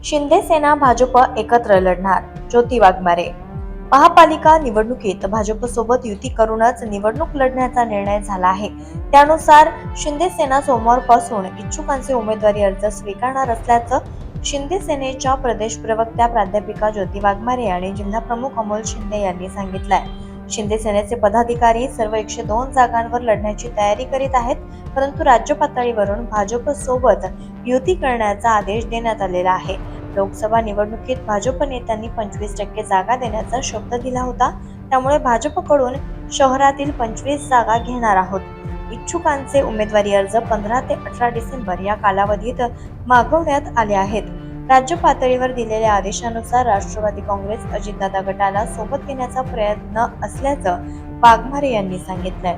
शिंदे सेना भाजप एकत्र लढणार, ज्योती वाघमारे. महापालिका निवडणुकीत भाजप सोबत युती करूनच निवडणूक लढण्याचा निर्णय झाला आहे. त्यानुसार शिंदे सेना सोमवारपासून इच्छुकांचे उमेदवारी अर्ज स्वीकारणार असल्याचं शिंदे सेनेच्या प्रदेश प्रवक्त्या प्राध्यापिका ज्योती वाघमारे आणि जिल्हा प्रमुख अमोल शिंदे यांनी सांगितलंय. शिंदे सेनेचे पदाधिकारी सर्व 102 जागांवर लढण्याची तयारी करीत आहेत, परंतु राज्य पातळीवरून भाजप सोबत युती करण्याचा आदेश देण्यात आलेला आहे. लोकसभा निवडणुकीत भाजप नेत्यांनी 25% जागा देण्याचा शब्द दिला होता. त्यामुळे भाजपकडून शहरातील 25 जागा घेणार आहोत. इच्छुकांचे उमेदवारी अर्ज 15 ते 18 डिसेंबर या कालावधीत मागवण्यात आले आहेत. राज्य पातळीवर दिलेल्या आदेशानुसार राष्ट्रवादी काँग्रेस अजितदादा गटाला सोबत घेण्याचा प्रयत्न असल्याचं वाघमारे यांनी सांगितलंय.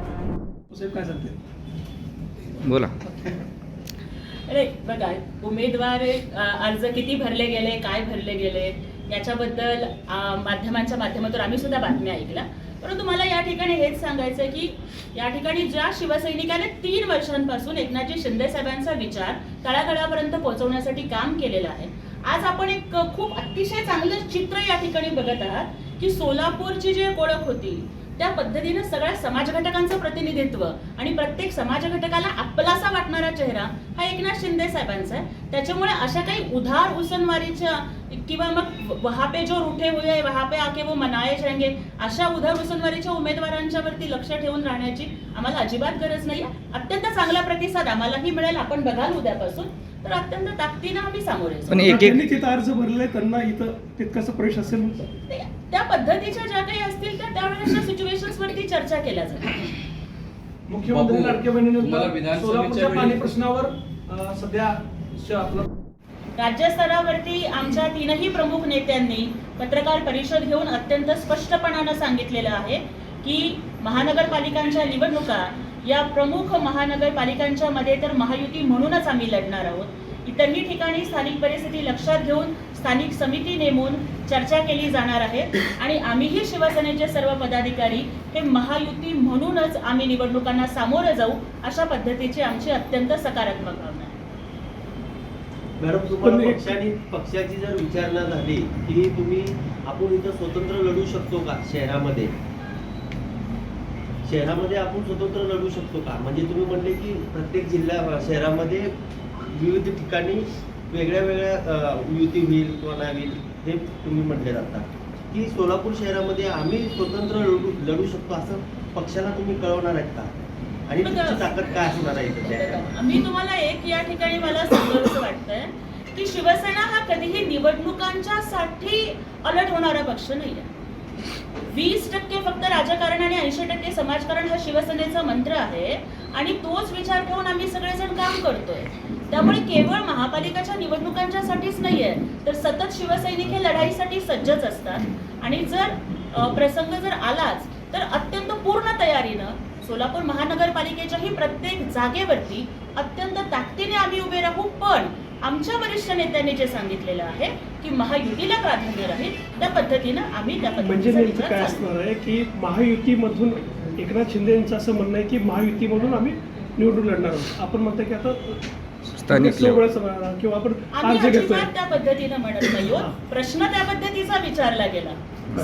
बोला. बघा, उमेदवार अर्ज किती भरले गेले, काय भरले गेले याच्याबद्दल माध्यमांच्या माध्यमातून आम्ही सुद्धा बातम्या ऐकल्या. परंतु मला या ठिकाणी हेच सांगायचं की या ठिकाणी ज्या शिवसैनिकाने 3 वर्षांपासून एकनाथजी शिंदे साहेबांचा विचार तळागाळापर्यंत पोहोचवण्यासाठी काम केलेलं आहे, आज आपण एक खूप अतिशय चांगलं चित्र या ठिकाणी बघत आहात की सोलापूरची जी ओळख होती त्या पद्धतीने सगळ्या समाज घटकांचं प्रतिनिधित्व आणि प्रत्येक समाज घटकाला आपलासा वाटणारा चेहरा हा एकनाथ शिंदे साहेबांचा आहे. त्याच्यामुळे अशा काही उधार उसनवारीच्या किंवा मग वहां पे जो रूठे हुए हैं वहां पे आके वो मनाए जाएंगे अशा उधार उसनवारीच्या उमेदवारांच्या वरती लक्ष ठेवून राहण्याची आम्हाला अजिबात गरज नाही. अत्यंत चांगला प्रतिसाद आम्हालाही मिळेल. आपण बघाल उद्यापासून, तर अत्यंत ताकदीनं आम्ही सामोरे जाऊ. पण एक अर्ज भरले त्यांना इथं तितकासा प्रवेश असेल त्या पद्धतीच्या ज्या काही असतील त्या त्यावेळेसच्या सिच्युएशन्स वरती चर्चा केल्या जाईल. मुख्यमंत्री लाडक्या बहिणीनंतर सोलापूरच्या पाणी प्रश्नावर सध्या राज्य स्तरावरती आमच्या 3ही प्रमुख नेत्यांनी पत्रकार परिषद घेऊन अत्यंत स्पष्टपणानं सांगितलेलं आहे की महानगरपालिकांच्या निवडणुका या प्रमुख महानगरपालिकांच्या मध्ये तर महायुती म्हणूनच आम्ही लढणार आहोत. इतरही ठिकाणी स्थानिक परिस्थिती लक्षात घेऊन स्थानिक समिती नेमून चर्चा केली जाणार आहे आणि आम्हीही शिवसेनेचे सर्व पदाधिकारी हे महायुती म्हणूनच आम्ही निवडणुकांना सामोरे जाऊ अशा पद्धतीची आमची अत्यंत सकारात्मक भावना आहे. मॅडम, तुम्हाला पक्षाची जर विचारणा झाली की आपण इथं स्वतंत्र लढू शकतो का, शहरामध्ये आपण स्वतंत्र लढू शकतो का? म्हणजे तुम्ही म्हणले की प्रत्येक शहरामध्ये विविध ठिकाणी वेगळ्या वेगळ्या युती होईल किंवा नाही होईल हे तुम्ही म्हटले जाता की सोलापूर शहरामध्ये आम्ही स्वतंत्र लढू शकतो असं पक्षाला तुम्ही कळवणार आहेत का? आणि तुमची ताकद काय असणार आहे? मी तुम्हाला एक या ठिकाणी मला सांगायचं वाटतंय की शिवसेना हा कधीही निवडणुकांच्या साठी अलर्ट होणारा पक्ष नाही आहे. 20% फक्त राजकारण आणि 80% समाजकारण हा शिवसेनेचा मंत्र आहे आणि तोच विचार ठेवून आम्ही सगळेजण काम करतोय. त्यामुळे केवळ महापालिकाच्या निवडणुकांच्या साठीच नाहीये, तर सतत शिवसैनिक हे लढाईसाठी सज्जच असतात आणि जर प्रसंग जर आलाच तर अत्यंत पूर्ण तयारीनं सोलापूर महानगरपालिकेच्याही प्रत्येक जागेवरती अत्यंत ताकदीने आम्ही उभे राहू. पण आमच्या वरिष्ठ नेत्यांनी जे सांगितलेलं आहे की महायुतीला प्राधान्य राहील त्या पद्धतीनं आम्ही त्या म्हणजे नेमकं काय असणार आहे की महायुतीमधून एकनाथ शिंदे यांचं असं म्हणणं आहे की महायुतीमधून आम्ही निवडून लढणार आहोत. आपण म्हणतो की आता स्थानिक किंवा आपण आम्ही अजिबात त्या पद्धतीनं म्हणत नाही. प्रश्न त्या पद्धतीचा विचारला गेला.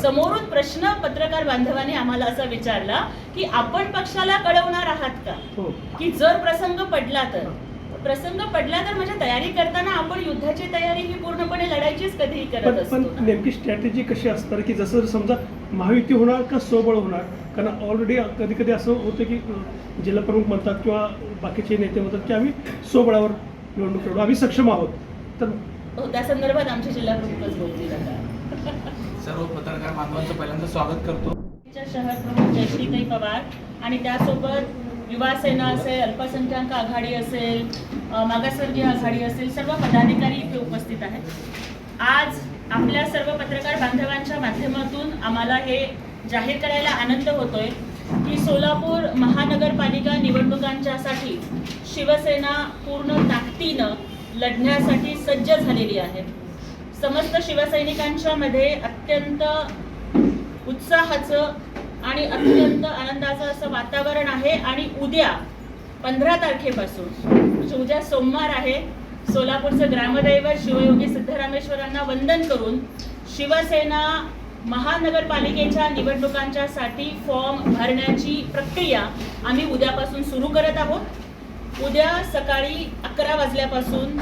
समोरून प्रश्न पत्रकार बांधवांनी आम्हाला असा विचारला की आपण पक्षाला कळवणार आहात का की जर प्रसंग पडला तर म्हणजे तयारी करताना आपण युद्धाची तयारी ही पूर्णपणे लढायचीच कधीही करत असतो. पण नेमकी स्ट्रॅटेजी कशी असणार की जसं समजा महायुती होणार का स्वबळ होणार? कारण ऑलरेडी कधी कधी असं होतं की जिल्हा प्रमुख म्हणतात किंवा बाकीचे नेते म्हणतात की आम्ही स्वबळावर निवडणूक लढू, आम्ही सक्षम आहोत. तर त्या संदर्भात आमचे जिल्हा प्रमुखच बोलतील. सर्व पत्रकार बांधवांचं पहिल्यांदा स्वागत करतो. शहर प्रमुख जयश्रीताई पवार आणि त्यासोबत युवा सेना असेल, अल्पसंख्याक आघाडी असेल, मागासवर्गीय आघाडी असेल, सर्व पदाधिकारी इथे उपस्थित आहेत. आज आपल्या सर्व पत्रकार बांधवांच्या माध्यमातून आम्हाला हे जाहीर करायला आनंद होतोय की सोलापूर महानगरपालिका निवडणुकांच्यासाठी शिवसेना पूर्ण ताकदीनं लढण्यासाठी सज्ज झालेली आहे. समस्त शिवसैनिकांच्या मध्ये अत्यंत उत्साहाचं आणि अत्यंत आनंदाचं असं वातावरण आहे. आणि उद्या 15 तारखेपासून म्हणजे उद्या सोमवार आहे, सोलापूरचं ग्रामदैवत शिवयोगी सिद्धरामेश्वरांना वंदन करून शिवसेना महानगरपालिकेच्या निवडणुकांच्यासाठी फॉर्म भरण्याची प्रक्रिया आम्ही उद्यापासून सुरू करत आहोत. उद्या सकाळी 11 वाजल्यापासून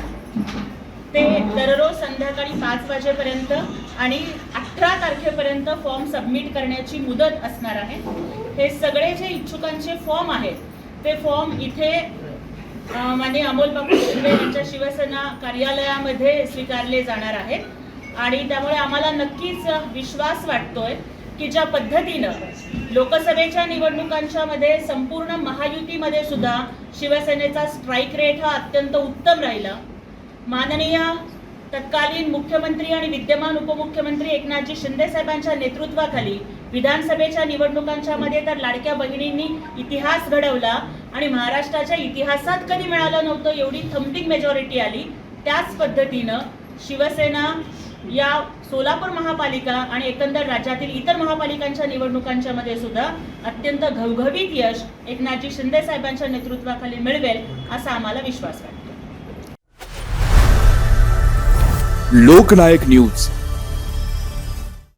ते दररोज संध्याकाळी 5 वाजेपर्यंत आणि 18 तारखेपर्यंत फॉर्म सबमिट करण्याची मुदत असणार आहे. हे सगळे जे इच्छुकांचे फॉर्म आहेत ते फॉर्म इथे माननीय अमोल बापू शिंदे यांच्या शिवसेना कार्यालयामध्ये स्वीकारले जाणार आहेत. आणि त्यामुळे आम्हाला नक्कीच विश्वास वाटतोय की ज्या पद्धतीनं लोकसभेच्या निवडणुकांच्या मध्ये संपूर्ण महायुतीमध्ये सुद्धा शिवसेनेचा स्ट्राईक रेट हा अत्यंत उत्तम राहिला. माननीय तत्कालीन मुख्यमंत्री आणि विद्यमान उपमुख्यमंत्री एकनाथजी शिंदे साहेबांच्या नेतृत्वाखाली विधानसभेच्या निवडणुकांच्या मध्ये तर लाडक्या बहिणींनी इतिहास घडवला आणि महाराष्ट्राच्या इतिहासात कधी मिळालं नव्हतं एवढी थम्पिंग मेजॉरिटी आली. त्याच पद्धतीनं शिवसेना या सोलापूर महापालिका आणि एकंदर राज्यातील इतर महापालिकांच्या निवडणुकांच्या मध्ये सुद्धा अत्यंत घवघवीत यश एकनाथजी शिंदे साहेबांच्या नेतृत्वाखाली मिळवेल असा आम्हाला विश्वास वाटतो. लोकनायक न्यूज